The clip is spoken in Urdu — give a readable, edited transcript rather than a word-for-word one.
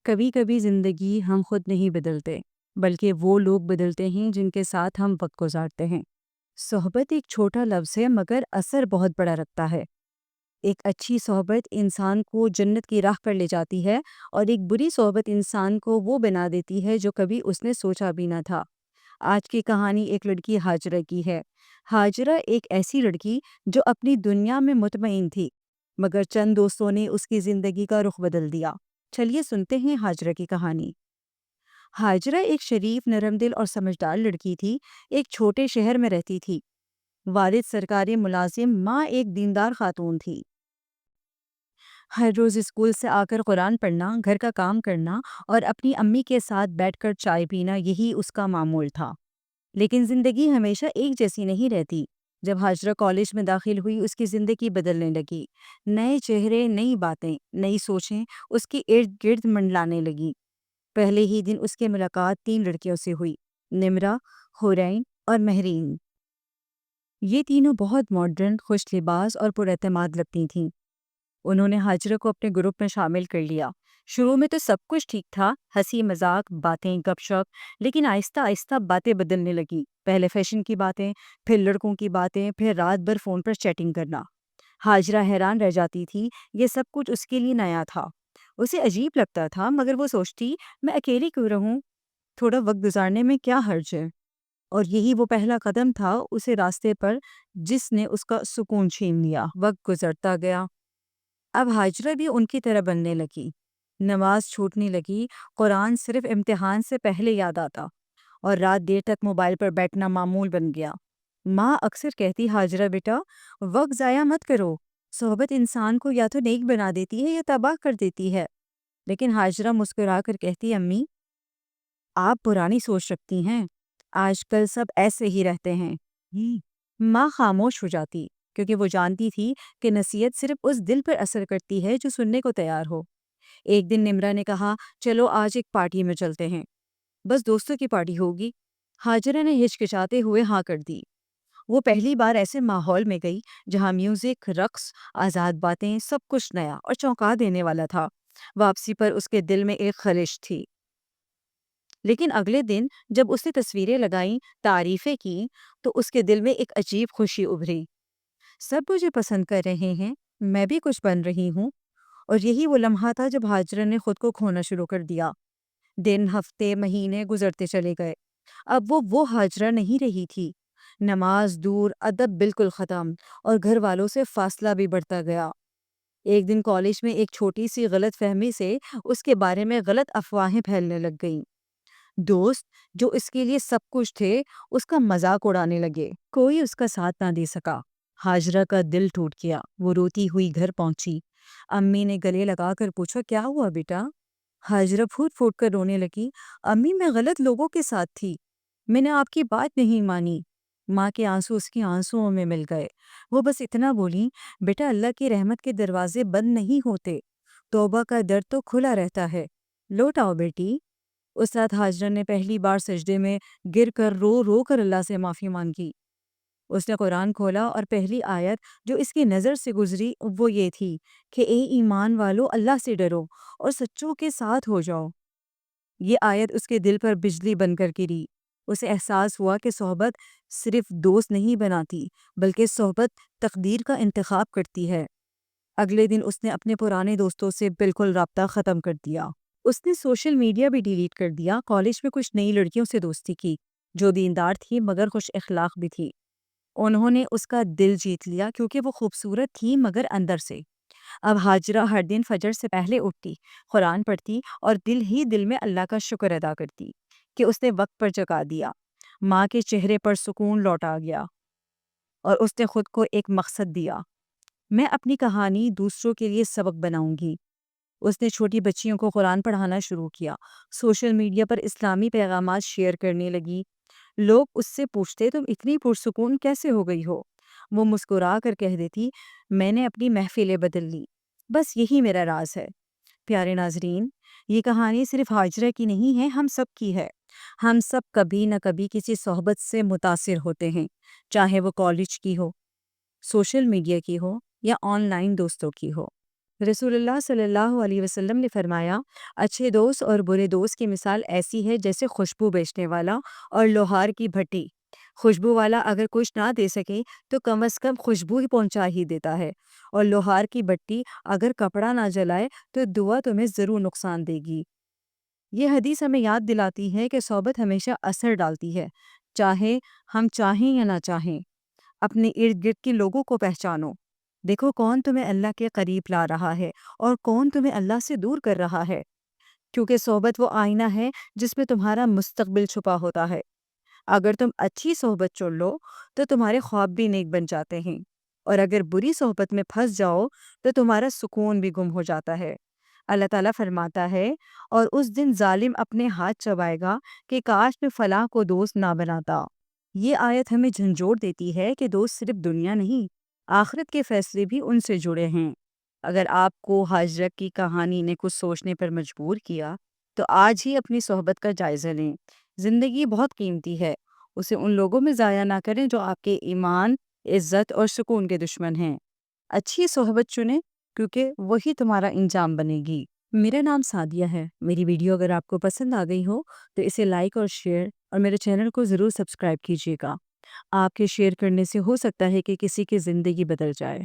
کبھی کبھی زندگی ہم خود نہیں بدلتے، بلکہ وہ لوگ بدلتے ہیں جن کے ساتھ ہم وقت گزارتے ہیں۔ صحبت ایک چھوٹا لفظ ہے مگر اثر بہت بڑا رکھتا ہے۔ ایک اچھی صحبت انسان کو جنت کی راہ پر لے جاتی ہے، اور ایک بری صحبت انسان کو وہ بنا دیتی ہے جو کبھی اس نے سوچا بھی نہ تھا۔ آج کی کہانی ایک لڑکی ہاجرہ کی ہے۔ ہاجرہ ایک ایسی لڑکی جو اپنی دنیا میں مطمئن تھی، مگر چند دوستوں نے اس کی زندگی کا رخ بدل دیا۔ چلیے سنتے ہیں ہاجرہ کی کہانی۔ ہاجرہ ایک شریف، نرم دل اور سمجھدار لڑکی تھی۔ ایک چھوٹے شہر میں رہتی تھی۔ والد سرکاری ملازم، ماں ایک دیندار خاتون تھی۔ ہر روز اسکول سے آ کر قرآن پڑھنا، گھر کا کام کرنا اور اپنی امی کے ساتھ بیٹھ کر چائے پینا، یہی اس کا معمول تھا۔ لیکن زندگی ہمیشہ ایک جیسی نہیں رہتی۔ جب ہاجرہ کالج میں داخل ہوئی، اس کی زندگی بدلنے لگی۔ نئے چہرے، نئی باتیں، نئی سوچیں اس کے ارد گرد منڈلانے لگی۔ پہلے ہی دن اس کی ملاقات 3 لڑکیوں سے ہوئی: نمرہ، حورین اور مہرین۔ یہ تینوں بہت ماڈرن، خوش لباس اور پر اعتماد لگتی تھیں۔ انہوں نے ہاجرہ کو اپنے گروپ میں شامل کر لیا۔ شروع میں تو سب کچھ ٹھیک تھا، ہنسی مذاق، باتیں، گپ شپ، لیکن آہستہ آہستہ باتیں بدلنے لگی۔ پہلے فیشن کی باتیں، پھر لڑکوں کی باتیں، پھر رات بھر فون پر چیٹنگ کرنا۔ ہاجرہ حیران رہ جاتی تھی، یہ سب کچھ اس کے لیے نیا تھا۔ اسے عجیب لگتا تھا، مگر وہ سوچتی، میں اکیلی کیوں رہوں؟ تھوڑا وقت گزارنے میں کیا حرج ہے؟ اور یہی وہ پہلا قدم تھا اسے راستے پر، جس نے اس کا سکون چھین لیا۔ وقت گزرتا گیا۔ اب ہاجرہ بھی ان کی طرح بننے لگی۔ نماز چھوٹنے لگی، قرآن صرف امتحان سے پہلے یاد آتا، اور رات دیر تک موبائل پر بیٹھنا معمول بن گیا۔ ماں اکثر کہتی، ہاجرہ بیٹا، وقت ضائع مت کرو۔ صحبت انسان کو یا تو نیک بنا دیتی ہے یا تباہ کر دیتی ہے۔ لیکن ہاجرہ مسکرا کر کہتی، امی، آپ پرانی سوچ رکھتی ہیں، آج کل سب ایسے ہی رہتے ہیں۔ ماں خاموش ہو جاتی، کیونکہ وہ جانتی تھی کہ نصیحت صرف اس دل پر اثر کرتی ہے جو سننے کو تیار ہو۔ ایک دن نمرہ نے کہا، چلو آج ایک پارٹی میں چلتے ہیں۔ بس دوستوں کی پارٹی ہوگی؟ ہاجرہ نے ہچکچاتے ہوئے ہاں کر دی۔ وہ پہلی بار ایسے ماحول میں گئی جہاں میوزک، رقص، آزاد باتیں، سب کچھ نیا اور چونکا دینے والا تھا۔ واپسی پر اس کے دل میں ایک خلش تھی، لیکن اگلے دن جب اس نے تصویریں لگائیں، تعریفیں کی، تو اس کے دل میں ایک عجیب خوشی ابھری۔ سب مجھے پسند کر رہے ہیں، میں بھی کچھ بن رہی ہوں۔ اور یہی وہ لمحہ تھا جب ہاجرہ نے خود کو کھونا شروع کر دیا۔ دن، ہفتے، مہینے گزرتے چلے گئے۔ اب وہ ہاجرہ نہیں رہی تھی۔ نماز دور، ادب بالکل ختم، اور گھر والوں سے فاصلہ بھی بڑھتا گیا۔ ایک دن کالج میں ایک چھوٹی سی غلط فہمی سے اس کے بارے میں غلط افواہیں پھیلنے لگ گئیں۔ دوست جو اس کے لیے سب کچھ تھے، اس کا مذاق اڑانے لگے۔ کوئی اس کا ساتھ نہ دے سکا۔ ہاجرہ کا دل ٹوٹ گیا۔ وہ روتی ہوئی گھر پہنچی۔ امی نے گلے لگا کر پوچھا، کیا ہوا بیٹا؟ ہاجرہ پھوٹ پھوٹ کر رونے لگی، امی میں غلط لوگوں کے ساتھ تھی، میں نے آپ کی بات نہیں مانی۔ ماں کے آنسو اس کی آنسوؤں میں مل گئے۔ وہ بس اتنا بولی، بیٹا اللہ کی رحمت کے دروازے بند نہیں ہوتے، توبہ کا در تو کھلا رہتا ہے، لوٹ آؤ بیٹی۔ اس رات ہاجرہ نے پہلی بار سجدے میں گر کر رو رو کر اللہ سے معافی مانگی۔ اس نے قرآن کھولا اور پہلی آیت جو اس کی نظر سے گزری وہ یہ تھی کہ اے ایمان والو، اللہ سے ڈرو اور سچوں کے ساتھ ہو جاؤ۔ یہ آیت اس کے دل پر بجلی بن کر گری۔ اسے احساس ہوا کہ صحبت صرف دوست نہیں بناتی، بلکہ صحبت تقدیر کا انتخاب کرتی ہے۔ اگلے دن اس نے اپنے پرانے دوستوں سے بالکل رابطہ ختم کر دیا۔ اس نے سوشل میڈیا بھی ڈیلیٹ کر دیا۔ کالج میں کچھ نئی لڑکیوں سے دوستی کی جو دیندار تھی مگر خوش اخلاق بھی تھی۔ انہوں نے اس کا دل جیت لیا کیونکہ وہ خوبصورت تھی مگر اندر سے۔ اب ہاجرہ ہر دن فجر سے پہلے اٹھتی، قرآن پڑھتی اور دل ہی دل میں اللہ کا شکر ادا کرتی کہ اس نے وقت پر جگا دیا۔ ماں کے چہرے پر سکون لوٹ آ گیا اور اس نے خود کو ایک مقصد دیا، میں اپنی کہانی دوسروں کے لیے سبق بناؤں گی۔ اس نے چھوٹی بچیوں کو قرآن پڑھانا شروع کیا، سوشل میڈیا پر اسلامی پیغامات شیئر کرنے لگی۔ لوگ اس سے پوچھتے، تم اتنی پرسکون کیسے ہو گئی ہو؟ وہ مسکرا کر کہہ دیتی، میں نے اپنی محفلیں بدل لی، بس یہی میرا راز ہے۔ پیارے ناظرین، یہ کہانی صرف ہاجرہ کی نہیں ہے، ہم سب کی ہے۔ ہم سب کبھی نہ کبھی کسی صحبت سے متاثر ہوتے ہیں، چاہے وہ کالج کی ہو، سوشل میڈیا کی ہو یا آن لائن دوستوں کی ہو۔ رسول اللہ صلی اللہ علیہ وسلم نے فرمایا، اچھے دوست اور برے دوست کی مثال ایسی ہے جیسے خوشبو بیچنے والا اور لوہار کی بھٹی۔ خوشبو والا اگر کچھ نہ دے سکے تو کم از کم خوشبو ہی پہنچا ہی دیتا ہے، اور لوہار کی بھٹی اگر کپڑا نہ جلائے تو دعا تمہیں ضرور نقصان دے گی۔ یہ حدیث ہمیں یاد دلاتی ہے کہ صحبت ہمیشہ اثر ڈالتی ہے، چاہے ہم چاہیں یا نہ چاہیں۔ اپنے ارد گرد کے لوگوں کو پہچانو، دیکھو کون تمہیں اللہ کے قریب لا رہا ہے اور کون تمہیں اللہ سے دور کر رہا ہے، کیونکہ صحبت وہ آئینہ ہے جس میں تمہارا مستقبل چھپا ہوتا ہے۔ اگر تم اچھی صحبت چن لو تو تمہارے خواب بھی نیک بن جاتے ہیں، اور اگر بری صحبت میں پھنس جاؤ تو تمہارا سکون بھی گم ہو جاتا ہے۔ اللہ تعالیٰ فرماتا ہے، اور اس دن ظالم اپنے ہاتھ چبائے گا کہ کاش میں فلاں کو دوست نہ بناتا۔ یہ آیت ہمیں جھنجھوڑ دیتی ہے کہ دوست صرف دنیا نہیں، آخرت کے فیصلے بھی ان سے جڑے ہیں۔ اگر آپ کو ہاجرہ کی کہانی نے کچھ سوچنے پر مجبور کیا تو آج ہی اپنی صحبت کا جائزہ لیں۔ زندگی بہت قیمتی ہے، اسے ان لوگوں میں ضائع نہ کریں جو آپ کے ایمان، عزت اور سکون کے دشمن ہیں۔ اچھی صحبت چنیں کیونکہ وہی تمہارا انجام بنے گی۔ میرا نام سعدیہ ہے۔ میری ویڈیو اگر آپ کو پسند آ گئی ہو تو اسے لائک اور شیئر، اور میرے چینل کو ضرور سبسکرائب کیجیے گا۔ آپ کے شیئر کرنے سے ہو سکتا ہے کہ کسی کی زندگی بدل جائے۔